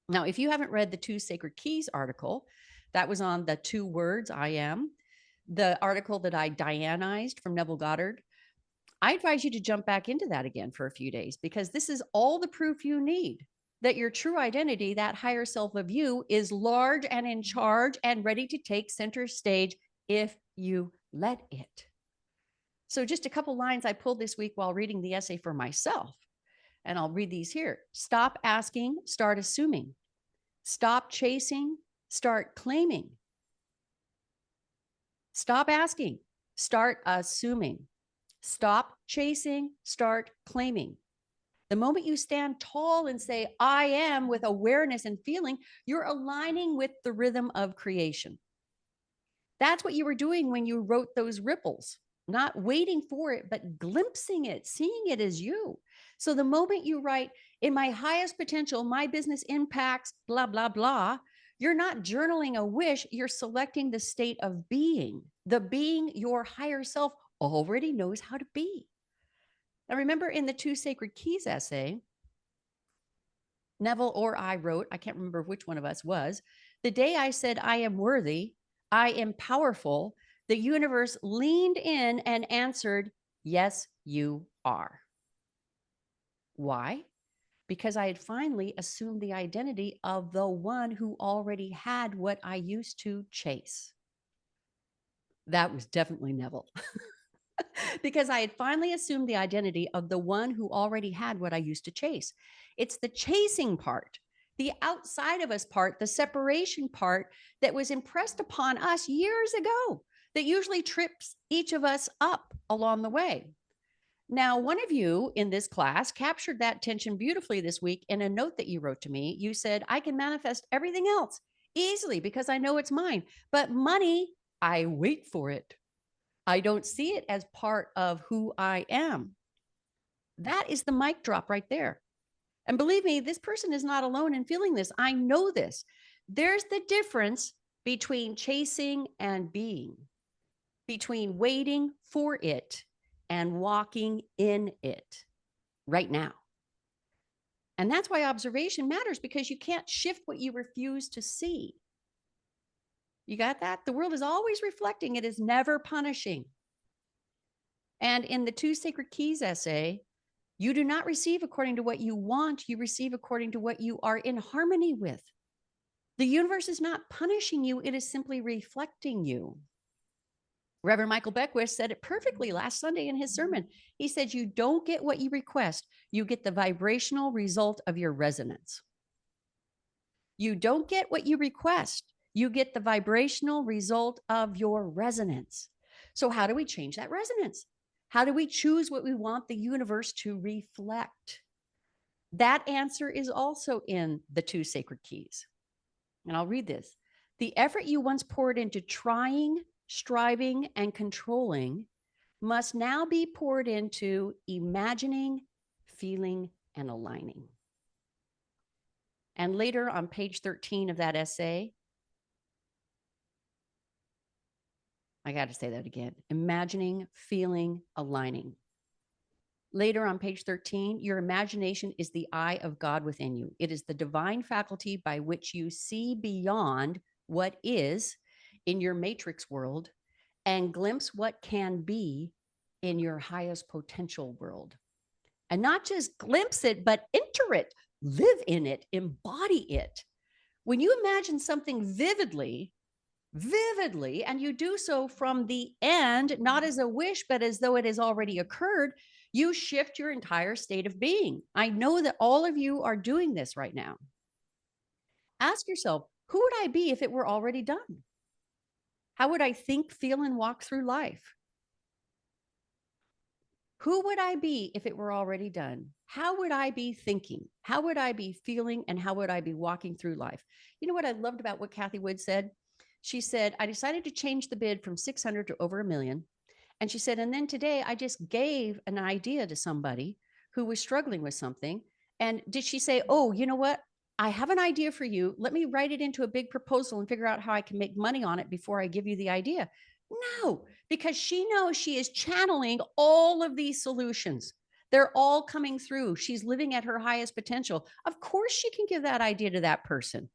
Now, if you haven't read the Two Sacred Keys article, that was on the 2 words, I am, the article that I Dianized from Neville Goddard. I advise you to jump back into that again for a few days because this is all the proof you need that your true identity, that higher self of you, is large and in charge and ready to take center stage if you let it. So, just a couple lines I pulled this week while reading the essay for myself, and I'll read these here. Stop asking, start assuming. Stop chasing, start claiming. Stop asking, start assuming. Stop chasing, start claiming. The moment you stand tall and say, I am, with awareness and feeling, you're aligning with the rhythm of creation. That's what you were doing when you wrote those ripples, not waiting for it, but glimpsing it, seeing it as you. So the moment you write, in my highest potential, my business impacts, blah, blah, blah, you're not journaling a wish, you're selecting the state of being, the being your higher self already knows how to be. Now, remember in the Two Sacred Keys essay, Neville or I wrote, I can't remember which one of us was, the day I said, I am worthy, I am powerful, the universe leaned in and answered, yes, you are. Why? Because I had finally assumed the identity of the one who already had what I used to chase. That was definitely Neville. Because I had finally assumed the identity of the one who already had what I used to chase. It's the chasing part, the outside of us part, the separation part that was impressed upon us years ago that usually trips each of us up along the way. Now, one of you in this class captured that tension beautifully this week in a note that you wrote to me. You said, I can manifest everything else easily because I know it's mine, but money, I wait for it. I don't see it as part of who I am. That is the mic drop right there. And believe me, this person is not alone in feeling this. I know this. There's the difference between chasing and being, between waiting for it and walking in it right now. And that's why observation matters, because you can't shift what you refuse to see. You got that? The world is always reflecting, it is never punishing. And in the Two Sacred Keys essay, you do not receive according to what you want, you receive according to what you are in harmony with. The universe is not punishing you, it is simply reflecting you. Reverend Michael Beckwith said it perfectly last Sunday in his sermon. He said, you don't get what you request, you get the vibrational result of your resonance. You don't get what you request, you get the vibrational result of your resonance. So, how do we change that resonance? How do we choose what we want the universe to reflect? That answer is also in the Two Sacred Keys. And I'll read this. The effort you once poured into trying, striving, and controlling must now be poured into imagining, feeling, and aligning. And later on page 13 of that essay, I got to say that again, imagining, feeling, aligning. Later on page 13, your imagination is the eye of God within you. It is the divine faculty by which you see beyond what is in your matrix world and glimpse what can be in your highest potential world. And not just glimpse it, but enter it, live in it, embody it. When you imagine something vividly, and you do so from the end, not as a wish, but as though it has already occurred, you shift your entire state of being. I know that all of you are doing this right now. Ask yourself, who would I be if it were already done? How would I think, feel, and walk through life? Who would I be if it were already done? How would I be thinking? How would I be feeling? And how would I be walking through life? You know what I loved about what Kathy Wood said? She said, I decided to change the bid from 600 to over 1 million. And she said, and then today I just gave an idea to somebody who was struggling with something. And did she say, oh, you know what? I have an idea for you. Let me write it into a big proposal and figure out how I can make money on it before I give you the idea. No, because she knows she is channeling all of these solutions They're all coming through. She's living at her highest potential. Of course, she can give that idea to that person.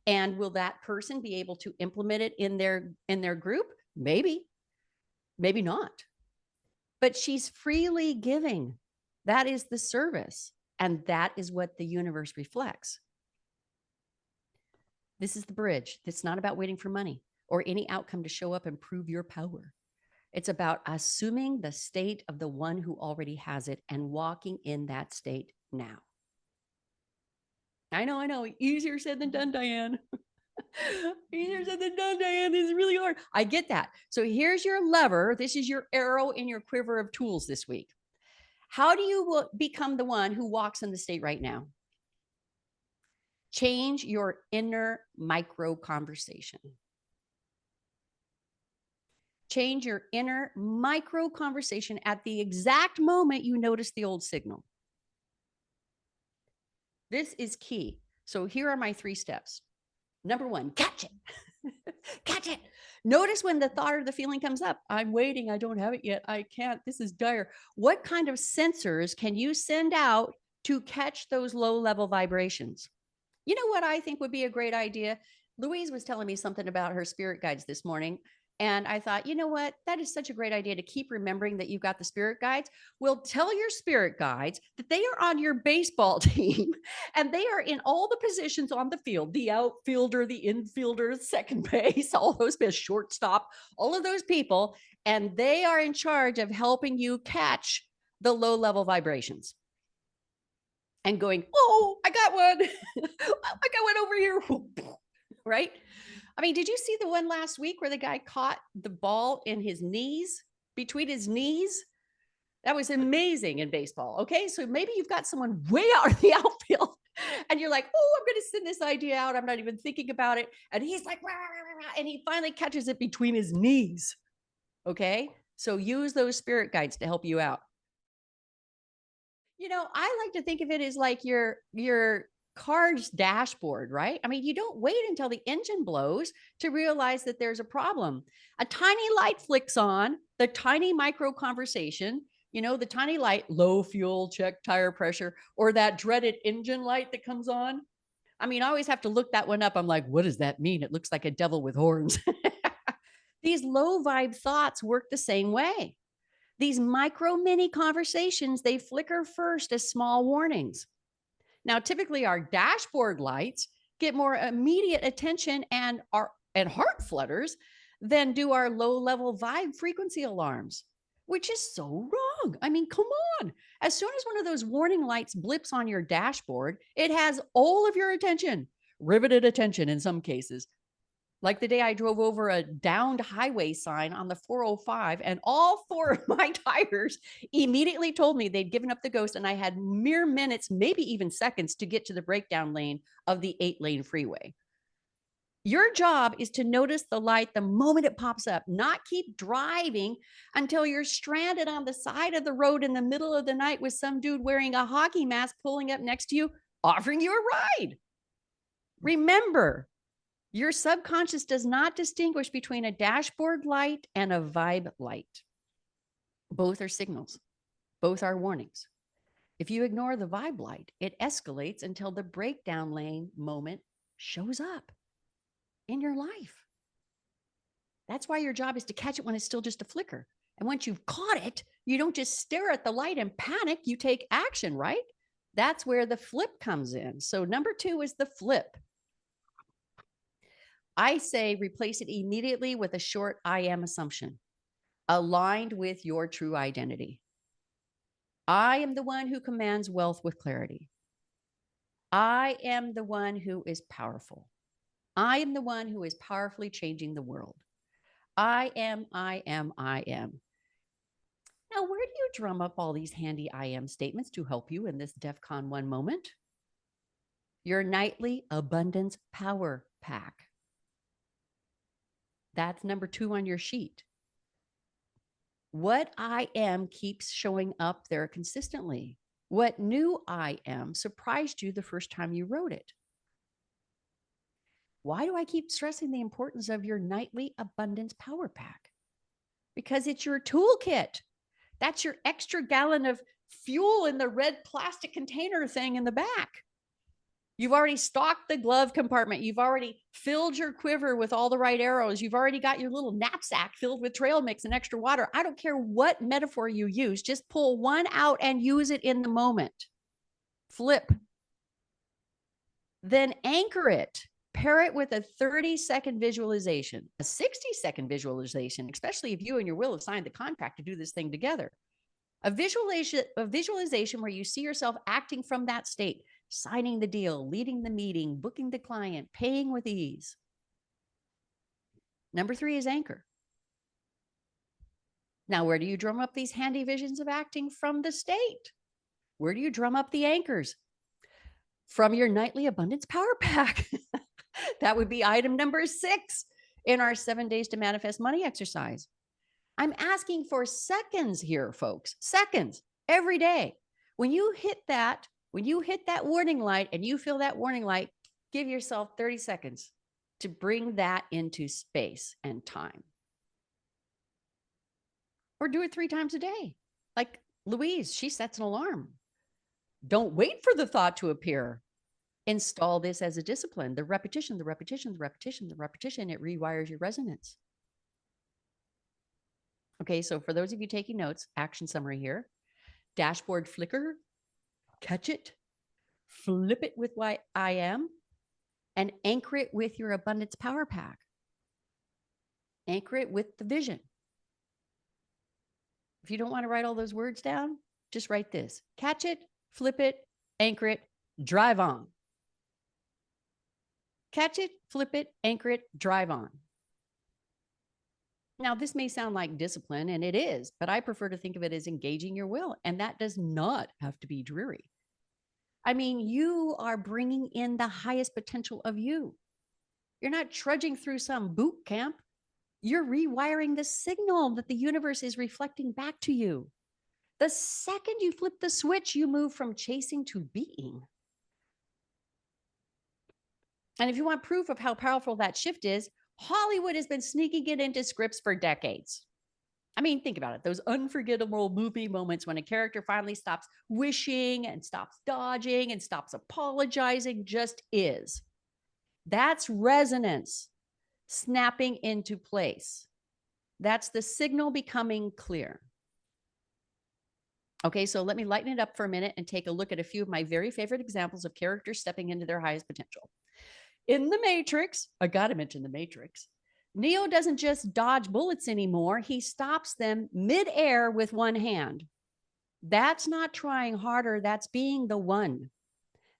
And will that person be able to implement it in their group? Maybe, maybe not. But she's freely giving. That is the service. And that is what the universe reflects. This is the bridge. It's not about waiting for money or any outcome to show up and prove your power. It's about assuming the state of the one who already has it and walking in that state now. I know. Easier said than done, Diane. Easier said than done, Diane. This is really hard. I get that. So here's your lever. This is your arrow in your quiver of tools this week. How do you become the one who walks in the state right now? Change your inner micro conversation. Change your inner micro conversation at the exact moment you notice the old signal. This is key. So here are my 3 steps. Number 1, catch it. Catch it. Notice when the thought or the feeling comes up. I'm waiting. I don't have it yet. I can't. This is dire. What kind of sensors can you send out to catch those low-level vibrations? You know what I think would be a great idea? Louise was telling me something about her spirit guides this morning. And I thought, you know what? That is such a great idea to keep remembering that you've got the spirit guides. Well, tell your spirit guides that they are on your baseball team and they are in all the positions on the field, the outfielder, the infielder, second base, all those best shortstop, all of those people. And they are in charge of helping you catch the low level vibrations. And going, oh, I got one. I got one over here. Right? I mean, did you see the one last week where the guy caught the ball in his knees, between his knees? That was amazing in baseball. Okay. So maybe you've got someone way out in the outfield and you're like, oh, I'm going to send this idea out. I'm not even thinking about it. And he's like, rah, rah, rah, and he finally catches it between his knees. Okay. So use those spirit guides to help you out. You know, I like to think of it as like your car's dashboard, right? I mean, you don't wait until the engine blows to realize that there's a problem. A tiny light flicks on, the tiny micro conversation, you know, the tiny light, low fuel, check tire pressure, or that dreaded engine light that comes on. I mean, I always have to look that one up. I'm like, what does that mean? It looks like a devil with horns. These low vibe thoughts work the same way. These micro mini conversations, they flicker first as small warnings. Now, typically our dashboard lights get more immediate attention and heart flutters than do our low-level vibe frequency alarms, which is so wrong. I mean, come on. As soon as one of those warning lights blips on your dashboard, it has all of your attention, riveted attention in some cases. Like the day I drove over a downed highway sign on the 405 and all 4 of my tires immediately told me they'd given up the ghost and I had mere minutes, maybe even seconds to get to the breakdown lane of the 8-lane freeway. Your job is to notice the light the moment it pops up, not keep driving until you're stranded on the side of the road in the middle of the night with some dude wearing a hockey mask pulling up next to you, offering you a ride. Remember, your subconscious does not distinguish between a dashboard light and a vibe light. Both are signals. Both are warnings. If you ignore the vibe light, it escalates until the breakdown lane moment shows up in your life. That's why your job is to catch it when it's still just a flicker. And once you've caught it, you don't just stare at the light and panic, you take action, right? That's where the flip comes in. So number 2 is the flip. I say replace it immediately with a short I am assumption, aligned with your true identity. I am the one who commands wealth with clarity. I am the one who is powerful. I am the one who is powerfully changing the world. I am. Now, where do you drum up all these handy I am statements to help you in this DEFCON 1 moment? Your nightly abundance power pack. That's number 2 on your sheet. What I am keeps showing up there consistently. What new I am surprised you the first time you wrote it? Why do I keep stressing the importance of your nightly abundance power pack? Because it's your toolkit. That's your extra gallon of fuel in the red plastic container thing in the back. You've already stocked the glove compartment. You've already filled your quiver with all the right arrows. You've already got your little knapsack filled with trail mix and extra water. I don't care what metaphor you use. Just pull one out and use it in the moment. Flip. Then anchor it. Pair it with a 30-second visualization, a 60-second visualization, especially if you and your will have signed the contract to do this thing together. A visualization where you see yourself acting from that state, signing the deal, leading the meeting, booking the client, paying with ease. Number 3 is anchor. Now, where do you drum up these handy visions of acting from the state? Where do you drum up the anchors? From your nightly abundance power pack. That would be item number 6 in our 7 days to manifest money exercise. I'm asking for seconds here, folks. Seconds every day. When you hit that warning light and you feel that warning light, give yourself 30 seconds to bring that into space and time. Or do it 3 times a day. Like Louise, she sets an alarm. Don't wait for the thought to appear. Install this as a discipline. The repetition, it rewires your resonance. Okay, so for those of you taking notes, action summary here. Dashboard flicker, catch it, flip it with what I am, and anchor it with your abundance power pack. Anchor it with the vision. If you don't want to write all those words down, just write this. Catch it, flip it, anchor it, drive on. Catch it, flip it, anchor it, drive on. Now, this may sound like discipline, and it is, but I prefer to think of it as engaging your will, and that does not have to be dreary. I mean, you are bringing in the highest potential of you. You're not trudging through some boot camp. You're rewiring the signal that the universe is reflecting back to you. The second you flip the switch, you move from chasing to being. And if you want proof of how powerful that shift is, Hollywood has been sneaking it into scripts for decades. I mean, think about it. Those unforgettable movie moments when a character finally stops wishing and stops dodging and stops apologizing, just is. That's resonance snapping into place. That's the signal becoming clear. Okay, so let me lighten it up for a minute and take a look at a few of my very favorite examples of characters stepping into their highest potential. In The Matrix, I got to mention The Matrix, Neo doesn't just dodge bullets anymore. He stops them midair with one hand. That's not trying harder. That's being the one.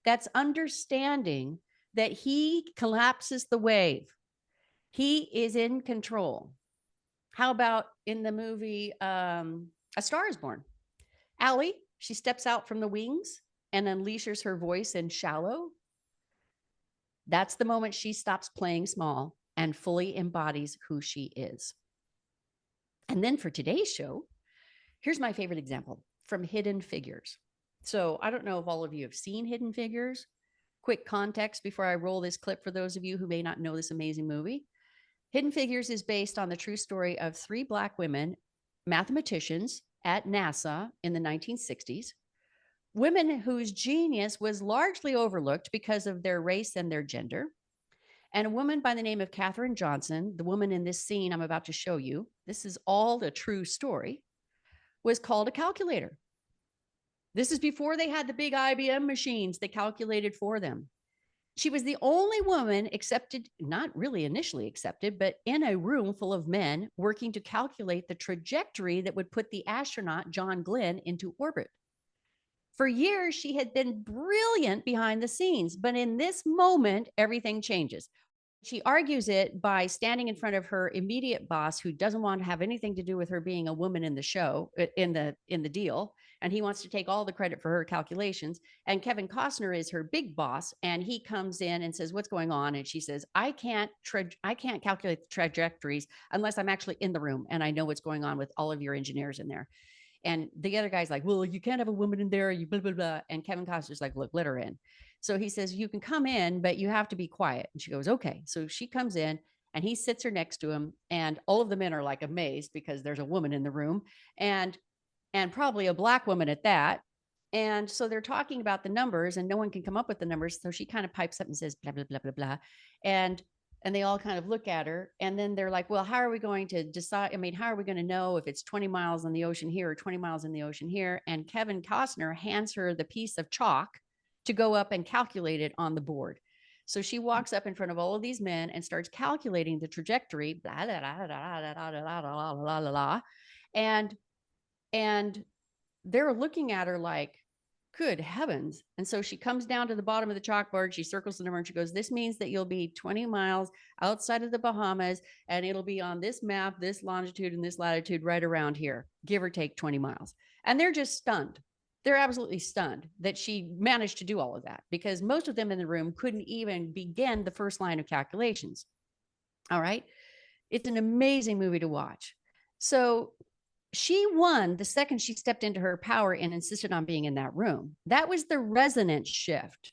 That's understanding that he collapses the wave. He is in control. How about in the movie A Star is Born? Allie, she steps out from the wings and unleashes her voice in Shallow. That's the moment she stops playing small and fully embodies who she is. And then for today's show, here's my favorite example from Hidden Figures. So I don't know if all of you have seen Hidden Figures. Quick context before I roll this clip for those of you who may not know this amazing movie. Hidden Figures is based on the true story of 3 Black women, mathematicians at NASA in the 1960s. Women whose genius was largely overlooked because of their race and their gender. And a woman by the name of Katherine Johnson, the woman in this scene I'm about to show you, this is all a true story, was called a calculator. This is before they had the big IBM machines that calculated for them. She was the only woman accepted, not really initially accepted, but in a room full of men working to calculate the trajectory that would put the astronaut John Glenn into orbit. For years, she had been brilliant behind the scenes, but in this moment, everything changes. She argues it by standing in front of her immediate boss, who doesn't want to have anything to do with her being a woman in the show, in the deal, and he wants to take all the credit for her calculations. And Kevin Costner is her big boss, and he comes in and says, "What's going on?" And she says, "I can't calculate the trajectories unless I'm actually in the room and I know what's going on with all of your engineers in there." And the other guy's like, "Well, you can't have a woman in there, you blah, blah, blah." And Kevin Costner's like, "Look, let her in." So he says, "You can come in, but you have to be quiet." And she goes, "Okay." So she comes in and he sits her next to him. And all of the men are like amazed because there's a woman in the room. And and probably a Black woman at that. And so they're talking about the numbers and no one can come up with the numbers. So she kind of pipes up and says, blah, blah, blah, blah, blah. And they all kind of look at her and then they're like, well, how are we going to decide? I mean, how are we going to know if it's 20 miles in the ocean here or 20 miles in the ocean here? And Kevin Costner hands her the piece of chalk to go up and calculate it on the board. So she walks up in front of all of these men and starts calculating the trajectory, blah, blah, blah, blah, blah, blah, blah, blah, blah, blah, blah. And they're looking at her like, good heavens. And so she comes down to the bottom of the chalkboard. She circles the number and she goes, this means that you'll be 20 miles outside of the Bahamas and it'll be on this map, this longitude and this latitude right around here, give or take 20 miles. And they're just stunned. They're absolutely stunned that she managed to do all of that because most of them in the room couldn't even begin the first line of calculations. All right. It's an amazing movie to watch. So she won the second she stepped into her power and insisted on being in that room. That was the resonance shift.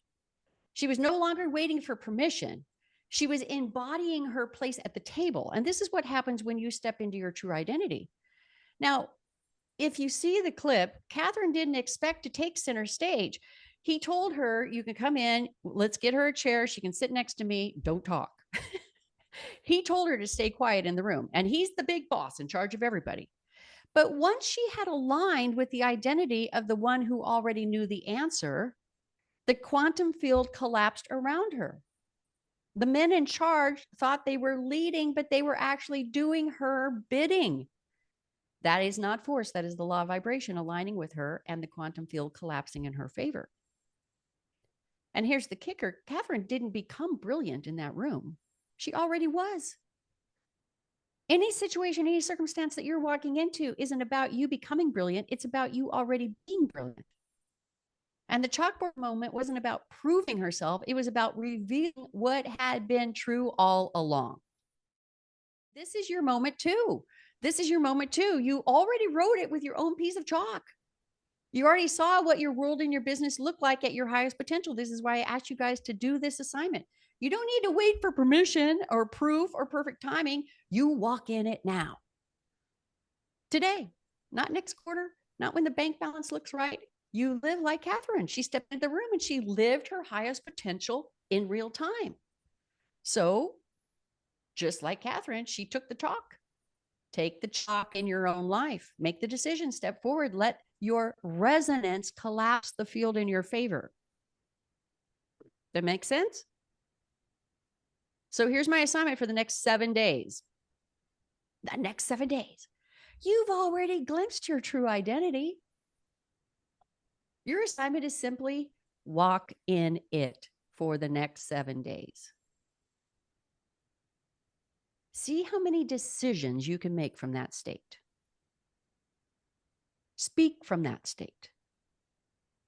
She was no longer waiting for permission. She was embodying her place at the table. And this is what happens when you step into your true identity. Now, if you see the clip, Catherine didn't expect to take center stage. He told her, you can come in, let's get her a chair. She can sit next to me. Don't talk. He told her to stay quiet in the room. And he's the big boss in charge of everybody. But once she had aligned with the identity of the one who already knew the answer, the quantum field collapsed around her. The men in charge thought they were leading, but they were actually doing her bidding. That is not force. That is the law of vibration aligning with her and the quantum field collapsing in her favor. And here's the kicker. Catherine didn't become brilliant in that room. She already was. Any situation, any circumstance that you're walking into isn't about you becoming brilliant. It's about you already being brilliant. And the chalkboard moment wasn't about proving herself. It was about revealing what had been true all along. This is your moment too. This is your moment too. You already wrote it with your own piece of chalk. You already saw what your world and your business look like at your highest potential. This is why I asked you guys to do this assignment. You don't need to wait for permission or proof or perfect timing. You walk in it now. Today, not next quarter, not when the bank balance looks right. You live like Catherine. She stepped into the room and she lived her highest potential in real time. So, just like Catherine, she took the chalk. Take the chalk in your own life. Make the decision, step forward, let your resonance collapse the field in your favor. That makes sense? So here's my assignment for the next 7 days. The next 7 days. You've already glimpsed your true identity. Your assignment is simply walk in it for the next 7 days. See how many decisions you can make from that state. Speak from that state.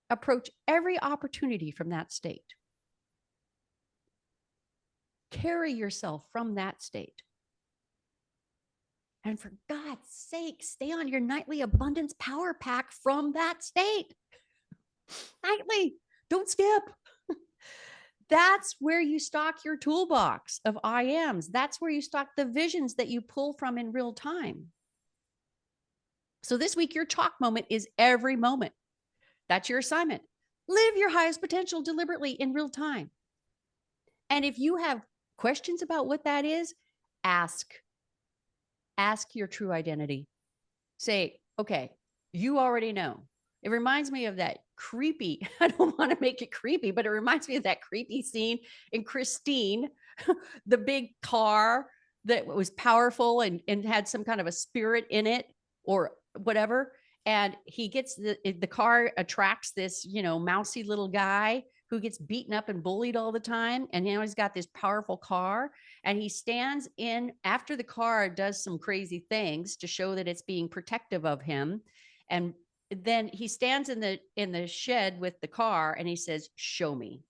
Approach every opportunity from that state. Carry yourself from that state. And for God's sake, stay on your nightly abundance power pack from that state. Nightly, don't skip. That's where you stock your toolbox of I ams. That's where you stock the visions that you pull from in real time. So this week, your chalk moment is every moment. That's your assignment. Live your highest potential deliberately in real time. And if you have questions about what that is, ask. Ask your true identity. Say, okay, you already know. It reminds me of that creepy, I don't want to make it creepy, but it reminds me of that creepy scene in Christine, the big car that was powerful and had some kind of a spirit in it or whatever. And he gets the car attracts this, mousy little guy who gets beaten up and bullied all the time. And now he's got this powerful car and he stands in after the car does some crazy things to show that it's being protective of him. And then he stands in the shed with the car and he says, show me.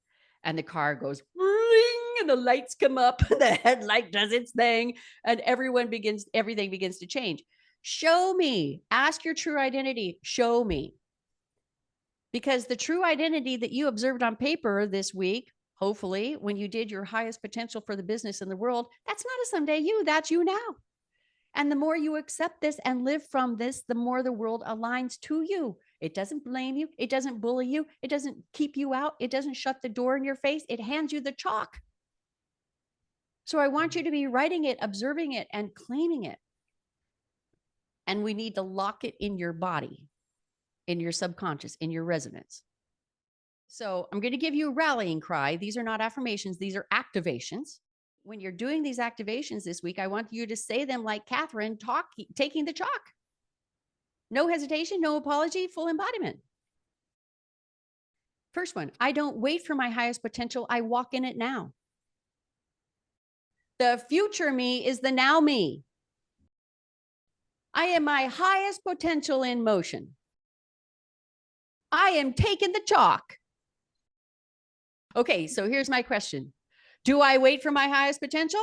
And the car goes ring and the lights come up, the headlight does its thing and everything begins to change. Show me. Ask your true identity. Show me. Because the true identity that you observed on paper this week, hopefully, when you did your highest potential for the business in the world, that's not a someday you, that's you now. And the more you accept this and live from this, the more the world aligns to you. It doesn't blame you. It doesn't bully you. It doesn't keep you out. It doesn't shut the door in your face. It hands you the chalk. So I want you to be writing it, observing it, and claiming it. And we need to lock it in your body, in your subconscious, in your resonance. So I'm going to give you a rallying cry. These are not affirmations, these are activations. When you're doing these activations this week, I want you to say them like Catherine, taking the chalk. No hesitation, no apology, full embodiment. First one, I don't wait for my highest potential. I walk in it now. The future me is the now me. I am my highest potential in motion. I am taking the chalk. Okay, so here's my question. Do I wait for my highest potential?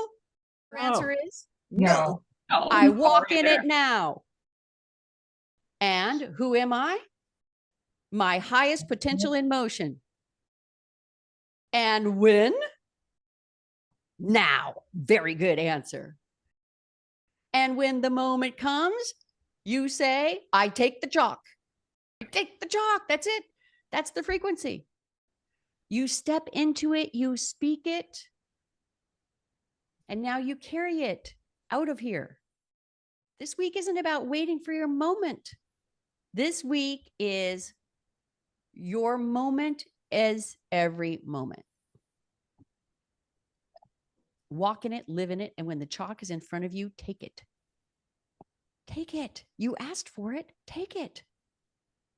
Your answer is No. I walk in it now. And who am I? My highest potential in motion. And when? Now. Very good answer. And when the moment comes, you say, I take the chalk. I take the chalk. That's it. That's the frequency. You step into it, you speak it, and now you carry it out of here. This week isn't about waiting for your moment. This week is your moment is every moment. Walk in it, live in it, and when the chalk is in front of you, take it. Take it. You asked for it, take it.